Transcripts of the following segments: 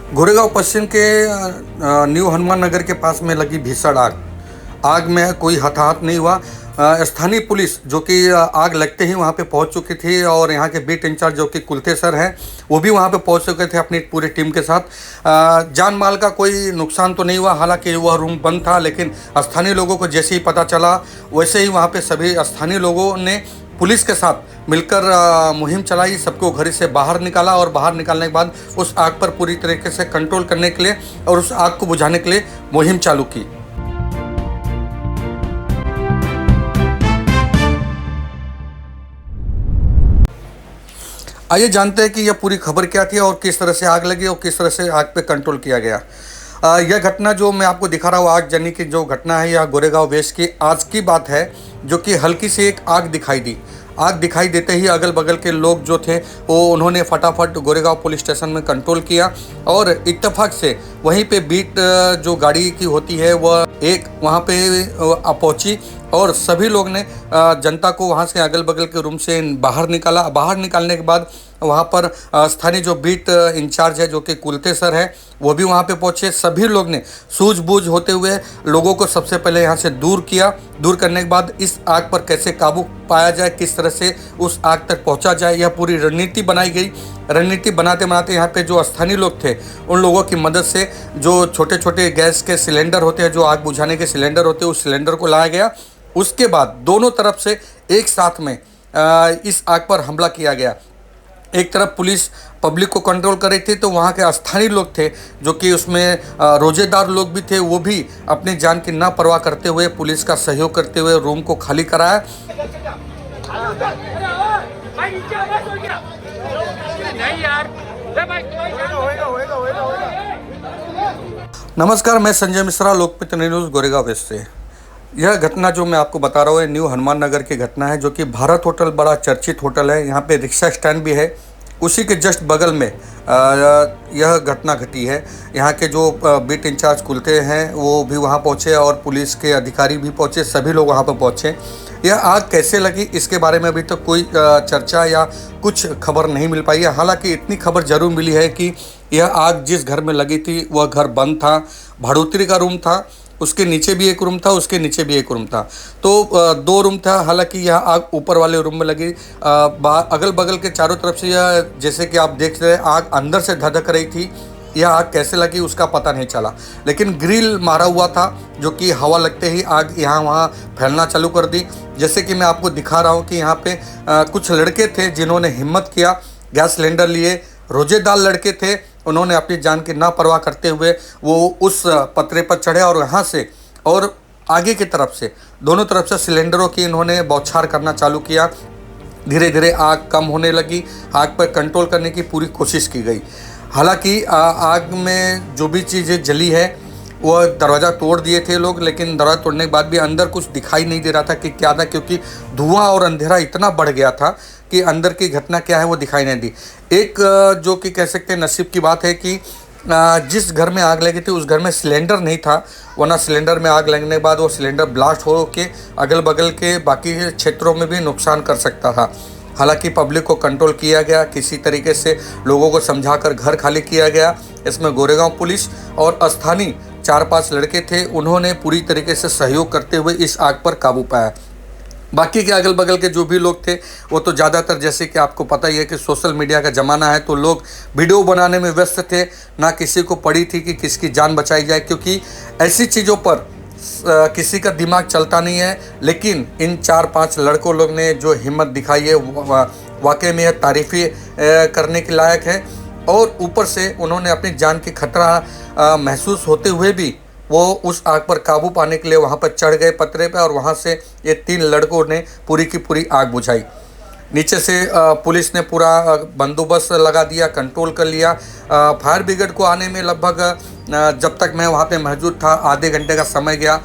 गोरेगांव पश्चिम के न्यू हनुमान नगर के पास में लगी भीषण आग। आग में कोई हताहत नहीं हुआ। स्थानीय पुलिस जो कि आग लगते ही वहां पे पहुंच चुकी थी और यहां के बीट इंचार्ज जो कि कुलते सर हैं वो भी वहां पे पहुंच चुके थे अपनी पूरी टीम के साथ। जान माल का कोई नुकसान तो नहीं हुआ, हालांकि वह रूम बंद था, लेकिन स्थानीय लोगों को जैसे ही पता चला वैसे ही वहां पे सभी स्थानीय लोगों ने पुलिस के साथ मिलकर मुहिम चलाई, सबको घर से बाहर निकाला और बाहर निकालने के बाद उस आग पर पूरी तरीके से कंट्रोल करने के लिए और उस आग को बुझाने के लिए मुहिम चालू की। आइए जानते हैं कि यह पूरी खबर क्या थी और किस तरह से आग लगी और किस तरह से आग पे कंट्रोल किया गया। यह घटना जो मैं आपको दिखा रहा हूँ, आग जनी की जो घटना है, यह गोरेगांव वेस्ट की आज की बात है, जो कि हल्की सी एक आग दिखाई दी। आग दिखाई देते ही अगल बगल के लोग जो थे वो उन्होंने फटाफट गोरेगांव पुलिस स्टेशन में कंट्रोल किया और इत्तेफाक से वहीं पे बीट जो गाड़ी की होती है वह एक वहाँ पे पहुंची और सभी लोग ने जनता को वहाँ से अगल बगल के रूम से बाहर निकाला। बाहर निकालने के बाद वहाँ पर स्थानीय जो बीट इंचार्ज है जो कि कुलते सर है वो भी वहाँ पे पहुँचे। सभी लोग ने सूझबूझ होते हुए लोगों को सबसे पहले यहाँ से दूर किया। दूर करने के बाद इस आग पर कैसे काबू पाया जाए, किस तरह से उस आग तक पहुँचा जाए, यह पूरी रणनीति बनाई गई। रणनीति बनाते बनाते यहाँ पे जो स्थानीय लोग थे उन लोगों की मदद से जो छोटे छोटे गैस के सिलेंडर होते हैं, जो आग बुझाने के सिलेंडर होते हैं, उस सिलेंडर को लाया गया। उसके बाद दोनों तरफ से एक साथ में इस आग पर हमला किया गया। एक तरफ पुलिस पब्लिक को कंट्रोल कर रही थी तो वहाँ के स्थानीय लोग थे जो कि उसमें रोजेदार लोग भी थे, वो भी अपनी जान की ना परवाह करते हुए पुलिस का सहयोग करते हुए रूम को खाली कराया। नमस्कार, मैं संजय मिश्रा, लोकमित्र न्यूज़ गोरेगांव वेस्ट से। यह घटना जो मैं आपको बता रहा हूँ न्यू हनुमान नगर की घटना है, जो कि भारत होटल बड़ा चर्चित होटल है। यहाँ पे रिक्शा स्टैंड भी है, उसी के जस्ट बगल में यह घटना घटी है। यहाँ के जो बीट इंचार्ज कुलते हैं वो भी वहाँ पहुँचे और पुलिस के अधिकारी भी पहुँचे, सभी लोग वहाँ पर पहुँचे। यह आग कैसे लगी इसके बारे में अभी तक कोई चर्चा या कुछ खबर नहीं मिल पाई है। हालांकि इतनी खबर जरूर मिली है कि यह आग जिस घर में लगी थी वह घर बंद था, भाड़ोतरी का रूम था, उसके नीचे भी एक रूम था, उसके नीचे भी एक रूम था, तो दो रूम था। हालांकि यह आग ऊपर वाले रूम में लगी। अगल बगल के चारों तरफ से यह, जैसे कि आप देख रहे हैं, आग अंदर से धधक रही थी। यह आग कैसे लगी उसका पता नहीं चला, लेकिन ग्रिल मारा हुआ था जो कि हवा लगते ही आग यहाँ वहाँ फैलना चालू कर दी। जैसे कि मैं आपको दिखा रहा हूँ कि यहाँ पे कुछ लड़के थे जिन्होंने हिम्मत किया, गैस सिलेंडर लिए, रोजेदार लड़के थे, उन्होंने अपनी जान की ना परवाह करते हुए वो उस पतरे पर चढ़े और यहाँ से और आगे की तरफ से दोनों तरफ से सिलेंडरों की इन्होंने बौछार करना चालू किया। धीरे धीरे आग कम होने लगी, आग पर कंट्रोल करने की पूरी कोशिश की गई। हालांकि आग में जो भी चीज़ें जली है वह दरवाज़ा तोड़ दिए थे लोग, लेकिन दरवाज़ा तोड़ने के बाद भी अंदर कुछ दिखाई नहीं दे रहा था कि क्या था, क्योंकि धुआं और अंधेरा इतना बढ़ गया था कि अंदर की घटना क्या है वो दिखाई नहीं दी। एक जो कि कह सकते हैं नसीब की बात है कि जिस घर में आग लगी थी उस घर में सिलेंडर नहीं था, वरना सिलेंडर में आग लगने के बाद वो सिलेंडर ब्लास्ट हो के अगल बगल के बाकी क्षेत्रों में भी नुकसान कर सकता था। हालांकि पब्लिक को कंट्रोल किया गया, किसी तरीके से लोगों को समझाकर घर खाली किया गया। इसमें गोरेगांव पुलिस और स्थानीय 4-5 लड़के थे, उन्होंने पूरी तरीके से सहयोग करते हुए इस आग पर काबू पाया। बाकी के अगल बगल के जो भी लोग थे वो तो ज़्यादातर, जैसे कि आपको पता ही है कि सोशल मीडिया का ज़माना है, तो लोग वीडियो बनाने में व्यस्त थे, ना किसी को पड़ी थी कि किसकी जान बचाई जाए, क्योंकि ऐसी चीज़ों पर किसी का दिमाग चलता नहीं है। लेकिन इन 4-5 लड़कों लोग ने जो हिम्मत दिखाई है वाकई में यह तारीफ़ी करने के लायक है। और ऊपर से उन्होंने अपनी जान की खतरा महसूस होते हुए भी वो उस आग पर काबू पाने के लिए वहाँ पर चढ़ गए पतरे पे और वहाँ से ये 3 लड़कों ने पूरी की पूरी आग बुझाई। नीचे से पुलिस ने पूरा बंदोबस्त लगा दिया, कंट्रोल कर लिया। फायर ब्रिगेड को आने में लगभग जब तक मैं वहाँ पे मौजूद था आधे घंटे का समय गया।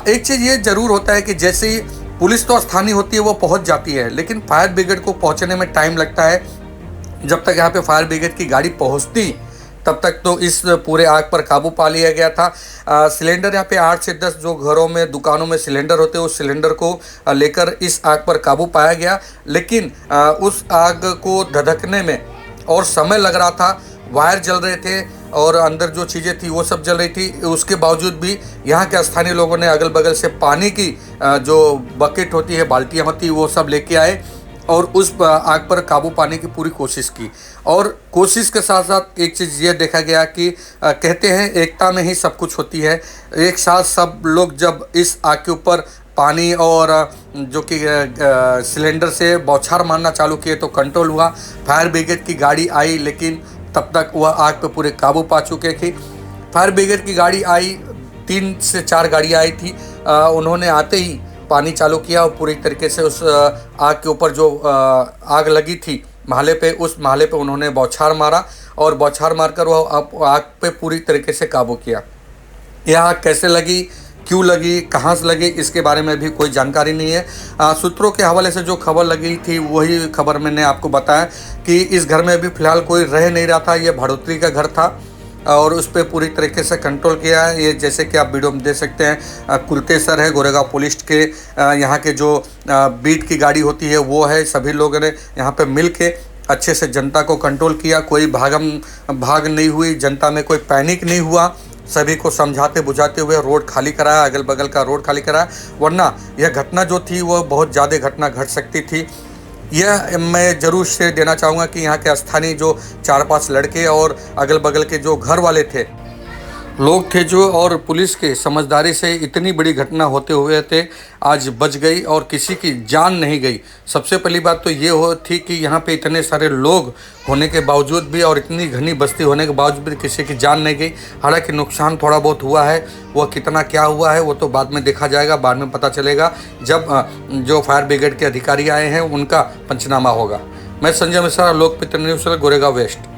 एक चीज़ ये ज़रूर होता है कि जैसे ही पुलिस तो स्थानीय होती है वो पहुँच जाती है, लेकिन फायर ब्रिगेड को पहुँचने में टाइम लगता है। जब तक यहाँ पे फायर ब्रिगेड की गाड़ी पहुँचती तब तक तो इस पूरे आग पर काबू पा लिया गया था। सिलेंडर यहाँ पे 8 से 10 जो घरों में दुकानों में सिलेंडर होते हैं उस सिलेंडर को लेकर इस आग पर काबू पाया गया। लेकिन उस आग को धधकने में और समय लग रहा था, वायर जल रहे थे, और अंदर जो चीज़ें थी वो सब जल रही थी। उसके बावजूद भी यहाँ के स्थानीय लोगों ने अगल बगल से पानी की जो बकेट होती है, बाल्टियाँ होती है, वो सब लेके आए और उस आग पर काबू पाने की पूरी कोशिश की। और कोशिश के साथ साथ एक चीज़ ये देखा गया कि कहते हैं एकता में ही सब कुछ होती है। एक साथ सब लोग जब इस आग के ऊपर पानी और जो कि सिलेंडर से बौछार मारना चालू किए तो कंट्रोल हुआ। फायर ब्रिगेड की गाड़ी आई, लेकिन तब तक वह आग पे पूरे काबू पा चुके थे। फायर ब्रिगेड की गाड़ी आई, 3 से 4 गाड़ियाँ आई थी। उन्होंने आते ही पानी चालू किया और पूरी तरीके से उस आग के ऊपर जो आग लगी थी महले पे, उस महले पे उन्होंने बौछार मारा और बौछार मारकर वह आग पे पूरी तरीके से काबू किया। यह आग कैसे लगी, क्यों लगी, कहाँ से लगी, इसके बारे में भी कोई जानकारी नहीं है। सूत्रों के हवाले से जो खबर लगी थी वही खबर मैंने आपको बताया कि इस घर में भी फ़िलहाल कोई रह नहीं रहा था। ये भाड़ोत्री का घर था और उस पर पूरी तरीके से कंट्रोल किया है। ये जैसे कि आप वीडियो में देख सकते हैं, कुलतेसर है, गोरेगांव पुलिस के यहाँ के जो बीट की गाड़ी होती है वो है। सभी लोगों ने यहाँ पे मिल के अच्छे से जनता को कंट्रोल किया। कोई भाग नहीं हुई, जनता में कोई पैनिक नहीं हुआ। सभी को समझाते बुझाते हुए रोड खाली कराया, अगल बगल का रोड खाली कराया, वरना यह घटना जो थी वो बहुत ज़्यादा घटना घट सकती थी। यह मैं ज़रूर शेयर देना चाहूँगा कि यहाँ के स्थानीय जो 4-5 लड़के और अगल बगल के जो घर वाले थे, लोग थे जो, और पुलिस के समझदारी से इतनी बड़ी घटना होते हुए थे आज बच गई और किसी की जान नहीं गई। सबसे पहली बात तो ये हो थी कि यहाँ पे इतने सारे लोग होने के बावजूद भी और इतनी घनी बस्ती होने के बावजूद भी किसी की जान नहीं गई। हालांकि नुकसान थोड़ा बहुत हुआ है, वह कितना क्या हुआ है वो तो बाद में देखा जाएगा, बाद में पता चलेगा जब जो फायर ब्रिगेड के अधिकारी आए हैं उनका पंचनामा होगा। मैं संजय मिश्रा, लोकमित्र न्यूज़, गोरेगांव वेस्ट।